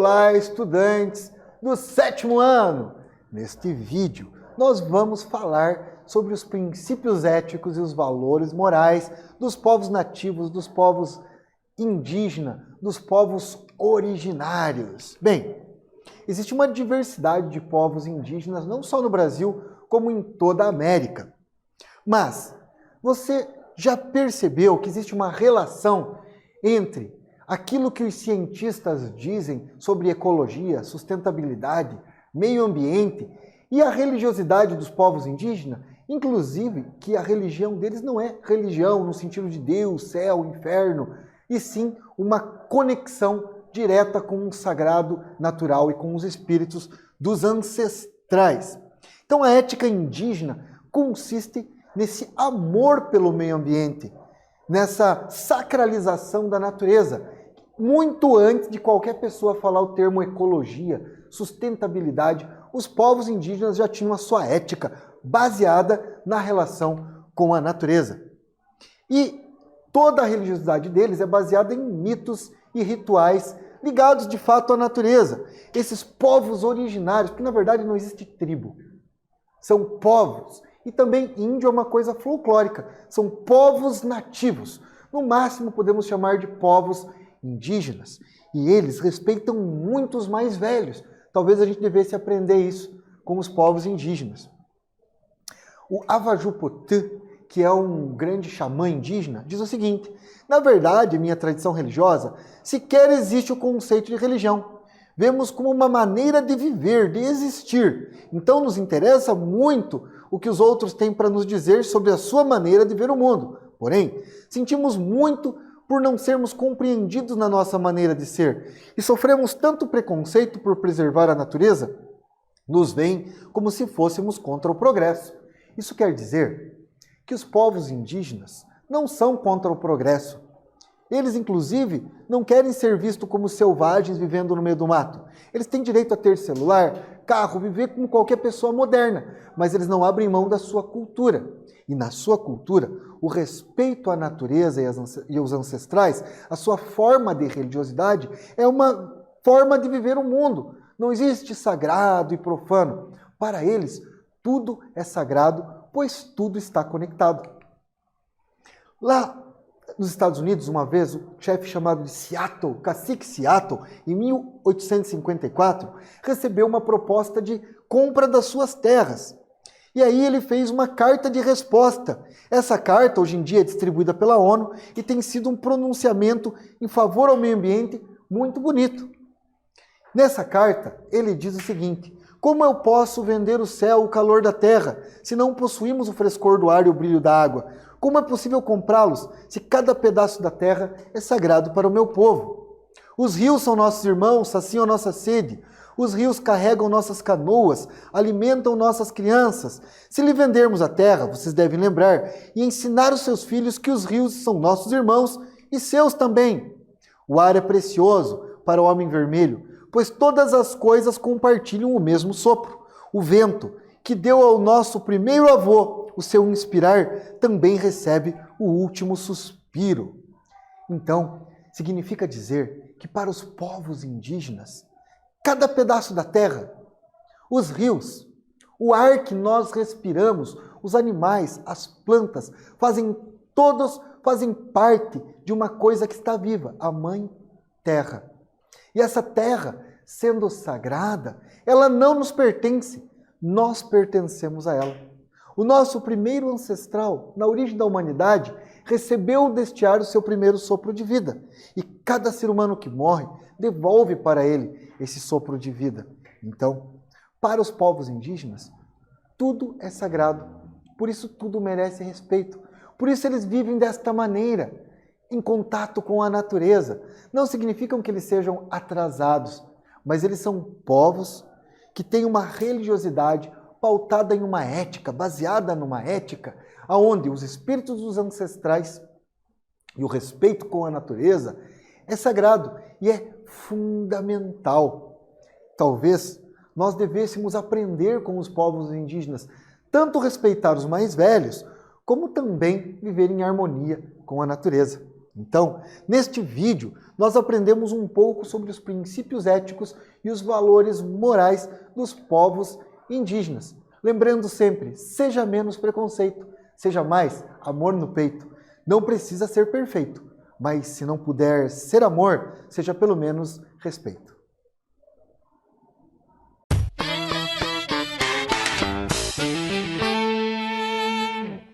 Olá, estudantes do sétimo ano! Neste vídeo, nós vamos falar sobre os princípios éticos e os valores morais dos povos nativos, dos povos indígenas, dos povos originários. Bem, existe uma diversidade de povos indígenas, não só no Brasil, como em toda a América. Mas você já percebeu que existe uma relação entre aquilo que os cientistas dizem sobre ecologia, sustentabilidade, meio ambiente e a religiosidade dos povos indígenas? Inclusive que a religião deles não é religião no sentido de Deus, céu, inferno, e sim uma conexão direta com o sagrado natural e com os espíritos dos ancestrais. Então a ética indígena consiste nesse amor pelo meio ambiente, nessa sacralização da natureza. Muito antes de qualquer pessoa falar o termo ecologia, sustentabilidade, os povos indígenas já tinham a sua ética baseada na relação com a natureza. E toda a religiosidade deles é baseada em mitos e rituais ligados de fato à natureza. Esses povos originários, porque na verdade não existe tribo, são povos. E também índio é uma coisa folclórica, são povos nativos. No máximo podemos chamar de povos indígenas. E eles respeitam muito os mais velhos. Talvez a gente devesse aprender isso com os povos indígenas. O Avajupotã, que é um grande xamã indígena, diz o seguinte: na verdade, em minha tradição religiosa, sequer existe o conceito de religião. Vemos como uma maneira de viver, de existir. Então nos interessa muito o que os outros têm para nos dizer sobre a sua maneira de ver o mundo. Porém, sentimos muito por não sermos compreendidos na nossa maneira de ser. E sofremos tanto preconceito por preservar a natureza, nos veem como se fôssemos contra o progresso. Isso quer dizer que os povos indígenas não são contra o progresso. Eles, inclusive, não querem ser vistos como selvagens vivendo no meio do mato. Eles têm direito a ter celular, carro, viver como qualquer pessoa moderna, mas eles não abrem mão da sua cultura. E na sua cultura, o respeito à natureza e aos ancestrais, a sua forma de religiosidade, é uma forma de viver o mundo. Não existe sagrado e profano. Para eles, tudo é sagrado, pois tudo está conectado. Lá nos Estados Unidos, uma vez, o chefe chamado de Seattle, cacique Seattle, em 1854, recebeu uma proposta de compra das suas terras. E aí ele fez uma carta de resposta. Essa carta, hoje em dia, é distribuída pela ONU e tem sido um pronunciamento em favor ao meio ambiente muito bonito. Nessa carta, ele diz o seguinte: como eu posso vender o céu, o calor da terra, se não possuímos o frescor do ar e o brilho da água? Como é possível comprá-los se cada pedaço da terra é sagrado para o meu povo? Os rios são nossos irmãos, saciam nossa sede. Os rios carregam nossas canoas, alimentam nossas crianças. Se lhe vendermos a terra, vocês devem lembrar e ensinar os seus filhos que os rios são nossos irmãos e seus também. O ar é precioso para o homem vermelho, pois todas as coisas compartilham o mesmo sopro. O vento, que deu ao nosso primeiro avô o seu inspirar, também recebe o último suspiro. Então, significa dizer que para os povos indígenas, cada pedaço da terra, os rios, o ar que nós respiramos, os animais, as plantas, todos fazem parte de uma coisa que está viva, a Mãe Terra. E essa terra, sendo sagrada, ela não nos pertence, nós pertencemos a ela. O nosso primeiro ancestral, na origem da humanidade, recebeu deste ar o seu primeiro sopro de vida. E cada ser humano que morre devolve para ele esse sopro de vida. Então, para os povos indígenas, tudo é sagrado. Por isso tudo merece respeito. Por isso eles vivem desta maneira, em contato com a natureza. Não significam que eles sejam atrasados, mas eles são povos que têm uma religiosidade pautada em uma ética, baseada numa ética, onde os espíritos dos ancestrais e o respeito com a natureza é sagrado e é fundamental. Talvez nós devêssemos aprender com os povos indígenas, tanto respeitar os mais velhos, como também viver em harmonia com a natureza. Então, neste vídeo, nós aprendemos um pouco sobre os princípios éticos e os valores morais dos povos indígenas. Lembrando sempre, seja menos preconceito, seja mais amor no peito. Não precisa ser perfeito, mas se não puder ser amor, seja pelo menos respeito.